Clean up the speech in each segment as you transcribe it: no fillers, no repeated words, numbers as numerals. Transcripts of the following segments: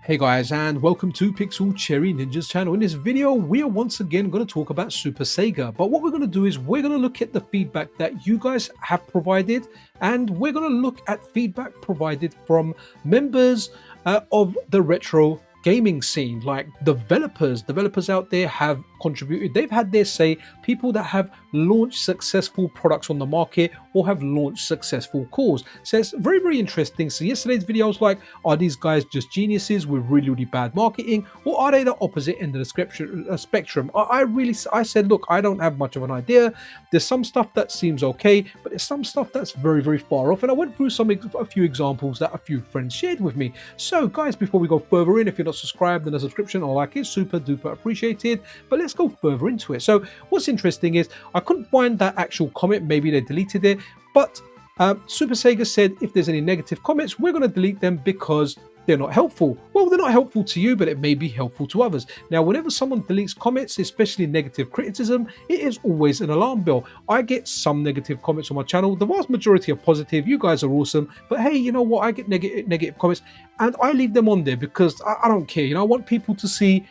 Hey guys, and welcome to Pixel Cherry Ninja's channel. In this video, we are once again going to talk about SuperSEGA, but what we're going to do is we're going to look at the feedback that you guys have provided, and we're going to look at feedback provided from members of the retro gaming scene, like developers out there have contributed. They've had their say. People that have launched successful products on the market or have launched successful cores. So it's very, very interesting. So yesterday's video was like, are these guys just geniuses with really, really bad marketing, or are they the opposite end of the spectrum? I said, look, I don't have much of an idea. There's some stuff that seems okay, but there's some stuff that's very, very far off. And I went through a few examples that a few friends shared with me. So guys, before we go further in, if you're not subscribed, then a subscription or like is super duper appreciated. But let's go further into it. So what's interesting is I couldn't find that actual comment. Maybe they deleted it, but SuperSEGA said if there's any negative comments, we're going to delete them because they're not helpful. Well, they're not helpful to you, but it may be helpful to others. Now, whenever someone deletes comments, especially negative criticism, it is always an alarm bell. I get some negative comments on my channel. The vast majority are positive. You guys are awesome. But hey, you know what? I get negative comments and I leave them on there because I don't care. You know, I want people to see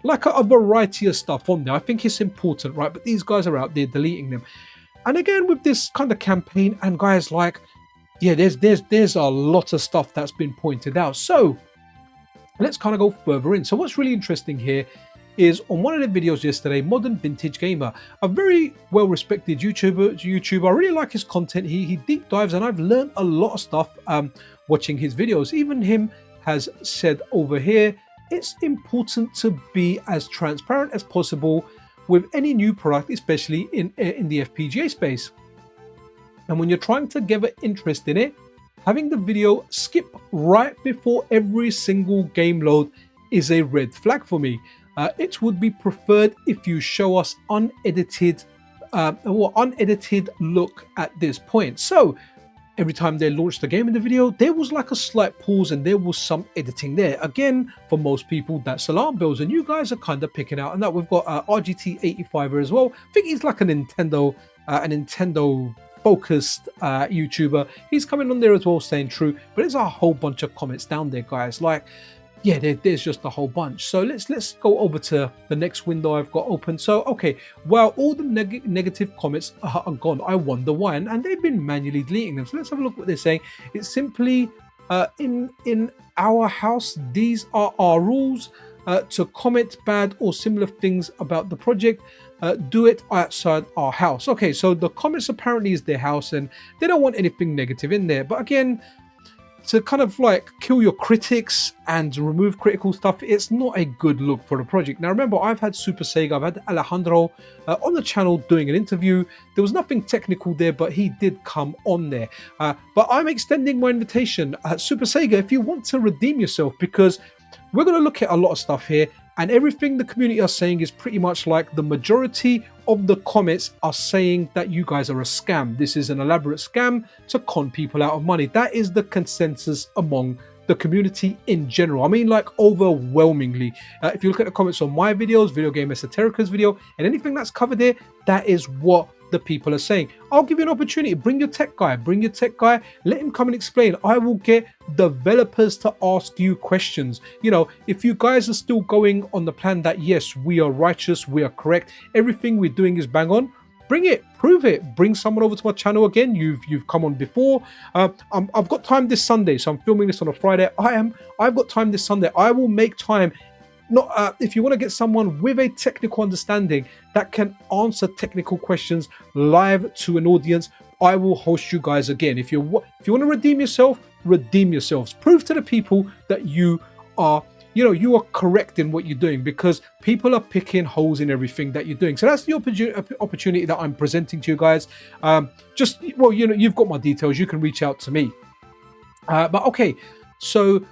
like a variety of stuff on there. I think it's important, right? But these guys are out there deleting them. And again, with this kind of campaign, and guys, like, yeah, there's a lot of stuff that's been pointed out. So let's kind of go further in. So what's really interesting here is on one of the videos yesterday, Modern Vintage Gamer, a very well-respected YouTuber. I really like his content. He deep dives, and I've learned a lot of stuff watching his videos. Even him has said over here, it's important to be as transparent as possible with any new product, especially in the FPGA space. And when you're trying to gather interest in it, having the video skip right before every single game load is a red flag for me. It would be preferred if you show us unedited look at this point. So every time they launched the game in the video, there was like a slight pause and there was some editing there. Again, for most people, that's alarm bells, and you guys are kind of picking out. And that we've got RGT85er as well. I think he's like a Nintendo focused YouTuber. He's coming on there as well, staying true. But there's a whole bunch of comments down there, guys. Like, yeah, there's just a whole bunch. So let's go over to the next window I've got open. So okay, while all the negative comments are gone, I wonder why, and they've been manually deleting them. So let's have a look what they're saying. It's simply in our house, these are our rules. To comment bad or similar things about the project, do it outside our house. Okay, so the comments apparently is their house and they don't want anything negative in there. But again, to kind of like kill your critics and remove critical stuff, it's not a good look for the project. Now remember, I've had SuperSEGA, I've had Alejandro on the channel doing an interview. There was nothing technical there, but he did come on there. But I'm extending my invitation. SuperSEGA, if you want to redeem yourself, because we're going to look at a lot of stuff here, and everything the community are saying is pretty much like the majority of the comments are saying that you guys are a scam. This is an elaborate scam to con people out of money. That is the consensus among the community in general. I mean, like overwhelmingly. If you look at the comments on my videos, Video Game Esoterica's video, and anything that's covered there, that is what the people are saying. I'll give you an opportunity. Bring your tech guy, let him come and explain. I will get developers to ask you questions. You know, if you guys are still going on the plan that yes, we are righteous, we are correct, everything we're doing is bang on, bring it, prove it. Bring someone over to my channel again. You've come on before. I've got time this Sunday, so I'm filming this on a Friday. I've got time this Sunday. I will make time. Not if you want to get someone with a technical understanding that can answer technical questions live to an audience, I will host you guys again. If you want to redeem yourself, redeem yourselves. Prove to the people that you are correct in what you're doing, because people are picking holes in everything that you're doing. So that's the opportunity that I'm presenting to you guys. You've got my details. You can reach out to me. But okay, so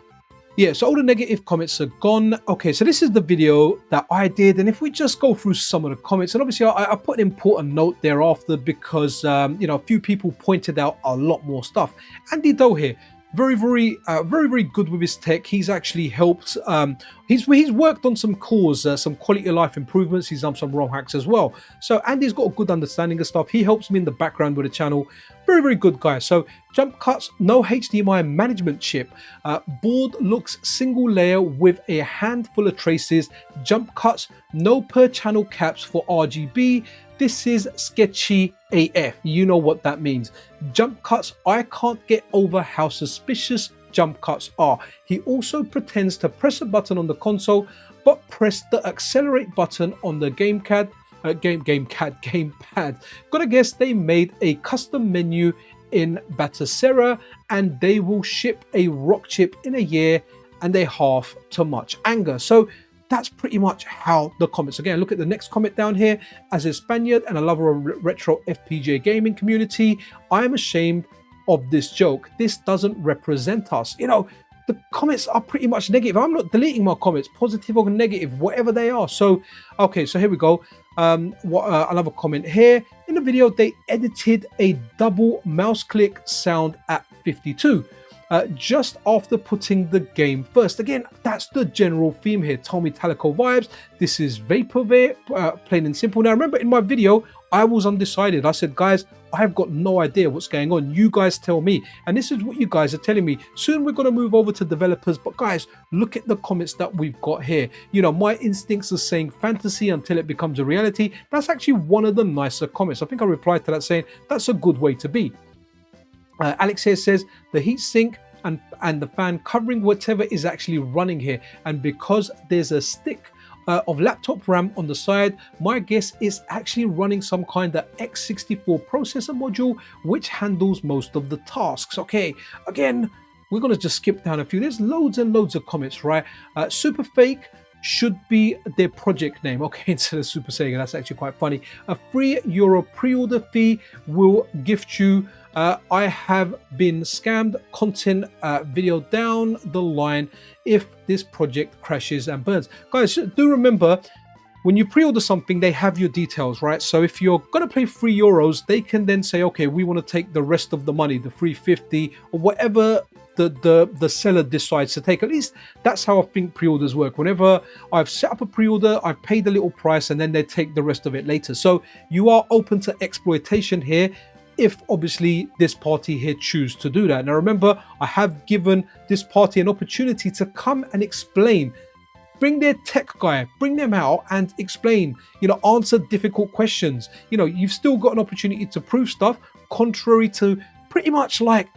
yeah, so all the negative comments are gone. Okay, so this is the video that I did, and if we just go through some of the comments, and obviously I put an important note thereafter because a few people pointed out a lot more stuff. Andy Doe here, very good with his tech. He's actually helped. He's worked on some cores, some quality of life improvements. He's done some ROM hacks as well. So Andy's got a good understanding of stuff. He helps me in the background with the channel. Very good guy. So jump cuts, no HDMI management chip. Board looks single layer with a handful of traces. Jump cuts, no per channel caps for RGB. This is sketchy AF. You know what that means. Jump cuts, I can't get over how suspicious jump cuts are. He also pretends to press a button on the console, but press the accelerate button on the gamepad. Gotta guess they made a custom menu in Batasera, and they will ship a rock chip in a year and a half to much anger. So that's pretty much how the comments. Again, look at the next comment down here. As a Spaniard and a lover of retro FPGA gaming community, I am ashamed of this joke. This doesn't represent us. You know, the comments are pretty much negative. I'm not deleting my comments, positive or negative, whatever they are. So, okay, so here we go. Another comment here. In the video, they edited a double mouse click sound at 52. Just after putting the game first. Again, that's the general theme here. Tommy Talico vibes. This is Vaporware, plain and simple. Now, remember in my video, I was undecided. I said, guys, I've got no idea what's going on. You guys tell me. And this is what you guys are telling me. Soon we're going to move over to developers. But guys, look at the comments that we've got here. You know, my instincts are saying fantasy until it becomes a reality. That's actually one of the nicer comments. I think I replied to that saying, that's a good way to be. Alex here says the heatsink and the fan covering whatever is actually running here, and because there's a stick of laptop RAM on the side, my guess is actually running some kind of x64 processor module which handles most of the tasks. Okay, again, we're going to just skip down a few. There's loads and loads of comments, right? Super Fake should be their project name. Okay, instead of SuperSEGA, that's actually quite funny. A €3 pre-order fee will gift you I have been scammed content video down the line if this project crashes and burns. Guys, do remember, when you pre-order something, they have your details, right? So if you're gonna pay €3, they can then say, okay, we want to take the rest of the money, the 350 or whatever the seller decides to take. At least that's how I think pre-orders work. Whenever I've set up a pre-order, I've paid a little price and then they take the rest of it later. So you are open to exploitation here, if obviously this party here choose to do that. Now remember, I have given this party an opportunity to come and explain. Bring their tech guy, bring them out and explain, you know, answer difficult questions. You know, you've still got an opportunity to prove stuff, contrary to pretty much, like,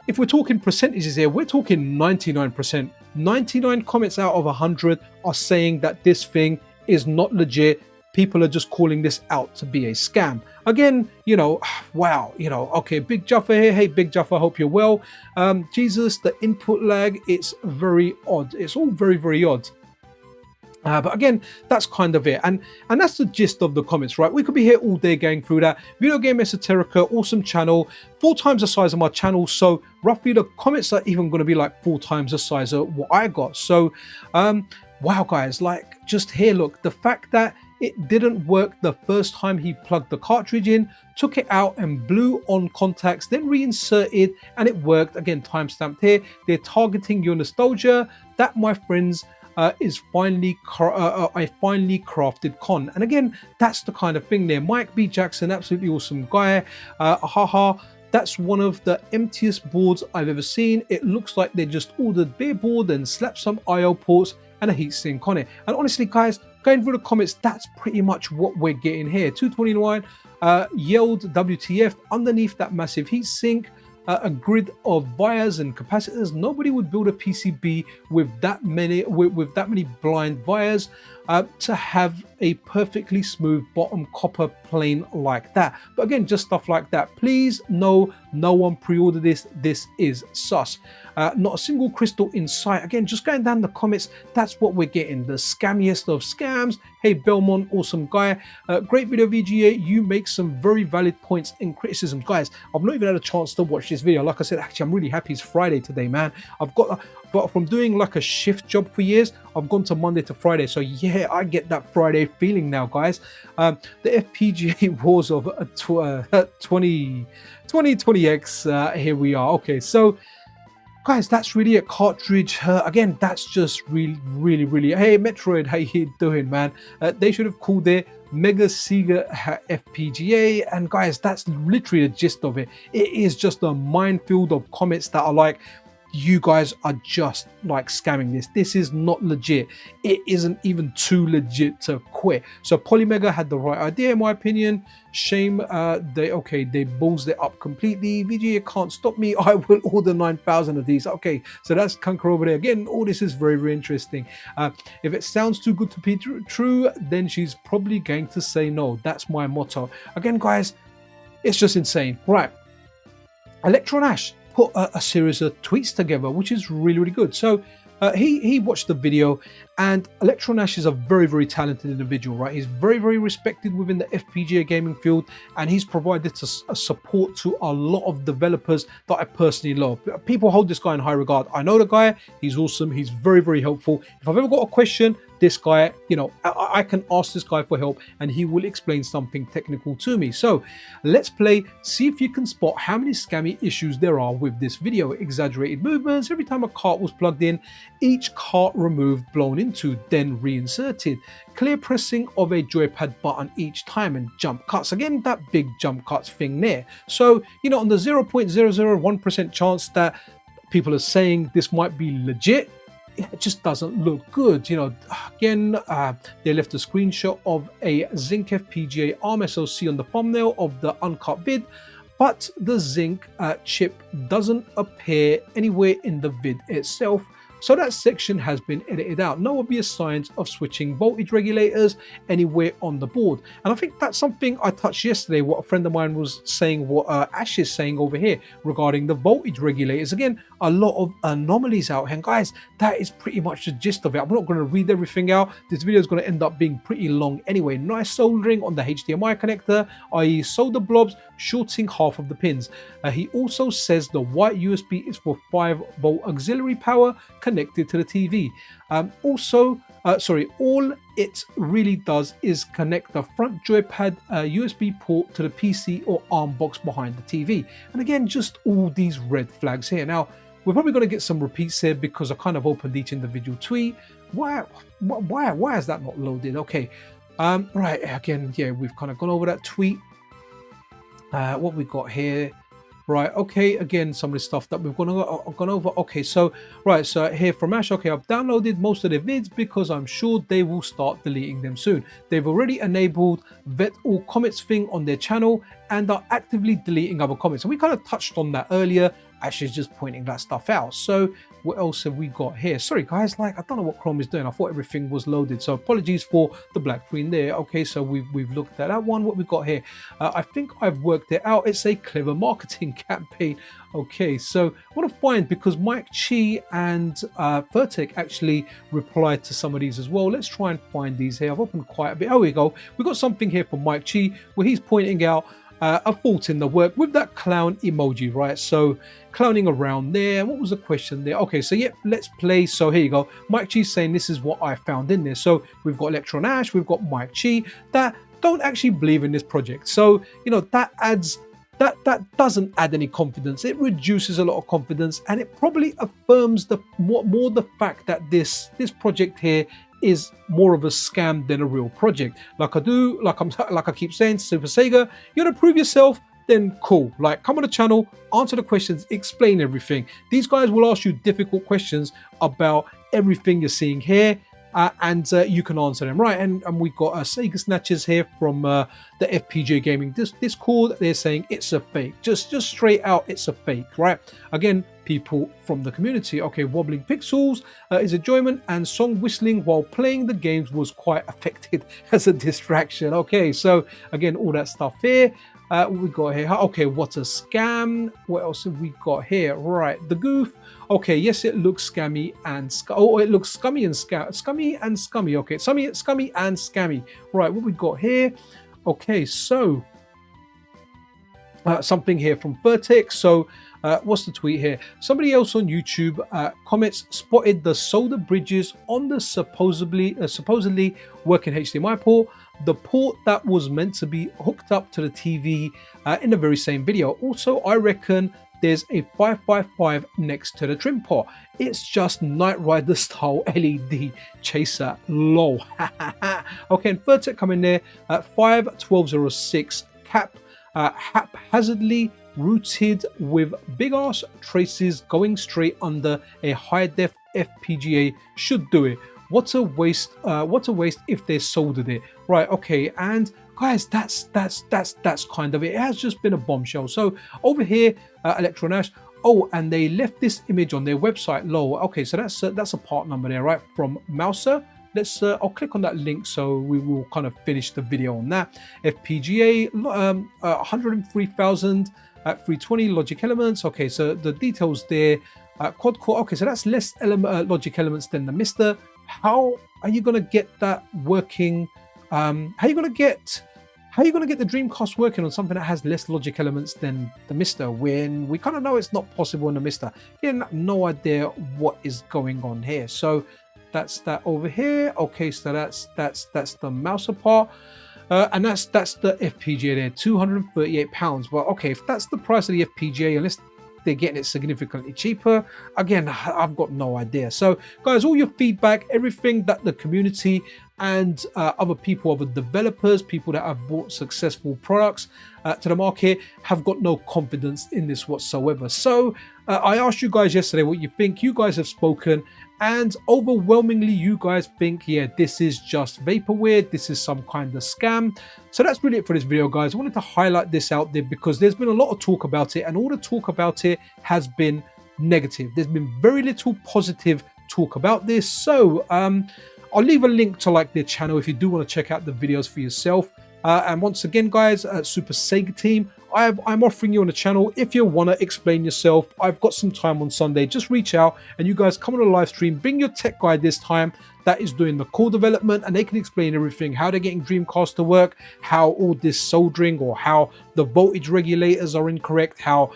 if we're talking percentages here, we're talking 99%. 99 comments out of 100 are saying that this thing is not legit. People are just calling this out to be a scam. Again, you know, wow, you know, okay, Big Juffa here. Hey, Big Juffa, hope you're well. Jesus, the input lag, it's very odd. It's all very odd. But again, that's kind of it. And that's the gist of the comments, right? We could be here all day going through that. Video Game Esoterica, awesome channel, 4 times the size of my channel. So roughly the comments are even going to be like 4 times the size of what I got. So, wow, guys, like, just here, look, the fact that it didn't work the first time he plugged the cartridge in, took it out and blew on contacts, then reinserted, and it worked. Again, timestamped here. They're targeting your nostalgia. That, my friends, is finally a finely crafted con. And again, that's the kind of thing there. Mike B. Jackson, absolutely awesome guy. Haha. That's one of the emptiest boards I've ever seen. It looks like they just ordered bare board and slapped some I/O ports and a heatsink on it. And honestly, guys, going through the comments, that's pretty much what we're getting here. 229 yelled WTF underneath that massive heatsink. A grid of vias and capacitors. Nobody would build a PCB with that many blind vias to have a perfectly smooth bottom copper plane like that. But again, just stuff like that. Please, no one pre-ordered this. This is sus. Not a single crystal in sight. Again, just going down the comments, that's what we're getting. The scammiest of scams. Hey, Belmont, awesome guy. Great video, VGA. You make some very valid points in criticism. Guys, I've not even had a chance to watch this video. Like I said, actually, I'm really happy it's Friday today, man. But from doing like a shift job for years, I've gone to Monday to Friday. So yeah, I get that Friday feeling now, guys. The FPGA wars of 2020X, here we are. Okay, so guys, that's really a cartridge. Again, that's just really. Hey, Metroid, how you doing, man? They should have called it SuperSEGA FPGA. And guys, that's literally the gist of it. It is just a minefield of comments that are like, you guys are just like scamming this. This is not legit. It isn't even too legit to quit. So Polymega had the right idea, in my opinion. Shame they ballsed it up completely. VGA can't stop me. I will order 9,000 of these. Okay, so that's Conquer over there. Again, all this is very interesting. If it sounds too good to be true, then she's probably going to say no. That's my motto. Again, guys, it's just insane. Right. Electron Ash put a series of tweets together, which is really good. So he watched the video, and Electron Ash is a very talented individual, right? He's very respected within the FPGA gaming field, and he's provided a support to a lot of developers that I personally love. People hold this guy in high regard. I know the guy, he's awesome, he's very helpful. If I've ever got a question, this guy, you know, I can ask this guy for help and he will explain something technical to me. So let's play, see if you can spot how many scammy issues there are with this video. Exaggerated movements, every time a cart was plugged in, each cart removed, blown into, then reinserted. Clear pressing of a joypad button each time, and jump cuts. Again, that big jump cuts thing there. So, you know, on the 0.001% chance that people are saying this might be legit, it just doesn't look good. You know, again, they left a screenshot of a Zinc FPGA ARM SoC on the thumbnail of the uncut vid, but the Zinc chip doesn't appear anywhere in the vid itself. So that section has been edited out. No obvious signs of switching voltage regulators anywhere on the board. And I think that's something I touched yesterday, what a friend of mine was saying, what Ash is saying over here regarding the voltage regulators. Again, a lot of anomalies out here. And guys, that is pretty much the gist of it. I'm not going to read everything out. This video is going to end up being pretty long anyway. Nice soldering on the HDMI connector, i.e. solder blobs shorting half of the pins. He also says the white USB is for 5-volt auxiliary power connected to the TV. All it really does is connect the front joypad USB port to the PC or ARM box behind the TV. And again, just all these red flags here. Now, we're probably going to get some repeats here because I kind of opened each individual tweet. Why is that not loaded? Okay, right, again, yeah, we've kind of gone over that tweet. What we got here, right? Okay, again, some of the stuff that we've gone over. Okay, so right, so here from Ash. Okay, I've downloaded most of the vids because I'm sure they will start deleting them soon. They've already enabled vet all comments thing on their channel and are actively deleting other comments. And we kind of touched on that earlier. Ash is just pointing that stuff out. So what else have we got here? Sorry guys, like I don't know what Chrome is doing. I thought everything was loaded, so apologies for the black screen there. Okay, so we've looked at that one. What we've got here, I think I've worked it out. It's a clever marketing campaign. Okay, so I want to find, because Mike Chi and Vertec actually replied to some of these as well. Let's try and find these here. I've opened quite a bit. Oh, we go. We've got something here from Mike Chi where he's pointing out a fault in the work with that clown emoji, right? So clowning around there. What was the question there? Okay, so yeah, let's play. So here you go. Mike Chi's saying this is what I found in there. So we've got Electron Ash, we've got Mike Chi that don't actually believe in this project. So, you know, that adds that doesn't add any confidence. It reduces a lot of confidence, and it probably affirms the more the fact that this project here is more of a scam than a real project. Like I keep saying, SuperSEGA, you want to prove yourself, then cool. Like, come on the channel, answer the questions, explain everything. These guys will ask you difficult questions about everything you're seeing here, and you can answer them, right? And we've got Sega Snatchers here from the FPGA Gaming Discord. They're saying it's a fake, just straight out, it's a fake, right? Again, people from the community. Okay, wobbling pixels, his enjoyment and song whistling while playing the games was quite affected as a distraction. Okay, so again, all that stuff here. What we got here? Okay, what a scam. What else have we got here? Right, the goof. Okay, yes, it looks scammy and it looks scummy and scummy and scummy. Okay, scummy and scammy. Right, what we got here? Okay, so something here from Vertex. So what's the tweet here? Somebody else on YouTube comments, spotted the solder bridges on the supposedly working HDMI port, the port that was meant to be hooked up to the TV in the very same video. Also, I reckon there's a 555 next to the trim pot. It's just Knight Rider style LED chaser, lol. Okay, and third set coming there at 51206 cap, haphazardly routed with big ass traces going straight under a high def FPGA should do it. What a waste if they soldered it. Right, okay, and guys, that's kind of it. It has just been a bombshell. So over here, Electronash. Oh, and they left this image on their website. Lol. Okay, so that's a part number there, right? From Mouser. Let's. I'll click on that link so we will kind of finish the video on that. FPGA, 103,000 at 320 logic elements. Okay, so the details there. Quad core. Okay, so that's less logic elements than the MiSTer. How are you gonna get that working? How are you gonna get the Dreamcast working on something that has less logic elements than the MiSTer, when we kind of know it's not possible in the MiSTer? Yeah, no idea what is going on here. So that's that over here. Okay, so that's the Mouser part, and that's the FPGA there, £238. But okay, if that's the price of the FPGA, unless they're getting it significantly cheaper, again, I've got no idea. So guys, all your feedback, everything that the community and other people, other developers, people that have bought successful products to the market, have got no confidence in this whatsoever. So I asked you guys yesterday what you think. You guys have spoken, and overwhelmingly you guys think, yeah, this is just vaporware, this is some kind of scam. So that's really it for this video, guys. I wanted to highlight this out there because there's been a lot of talk about it, and all the talk about it has been negative. There's been very little positive talk about this. So I'll leave a link to like their channel if you do want to check out the videos for yourself. And once again, guys, SuperSEGA team, I'm offering you on the channel, if you want to explain yourself, I've got some time on Sunday. Just reach out and you guys come on a live stream. Bring your tech guy this time that is doing the core development, and they can explain everything, how they're getting Dreamcast to work, how all this soldering, or how the voltage regulators are incorrect, how,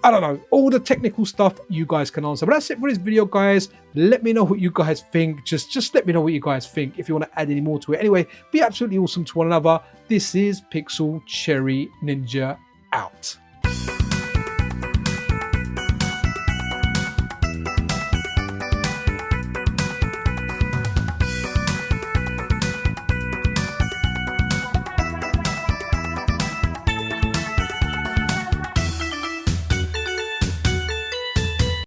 I don't know, all the technical stuff you guys can answer. But that's it for this video, guys. Let me know what you guys think. Just let me know what you guys think if you want to add any more to it. Anyway, be absolutely awesome to one another. This is Pixel Cherry Ninja out.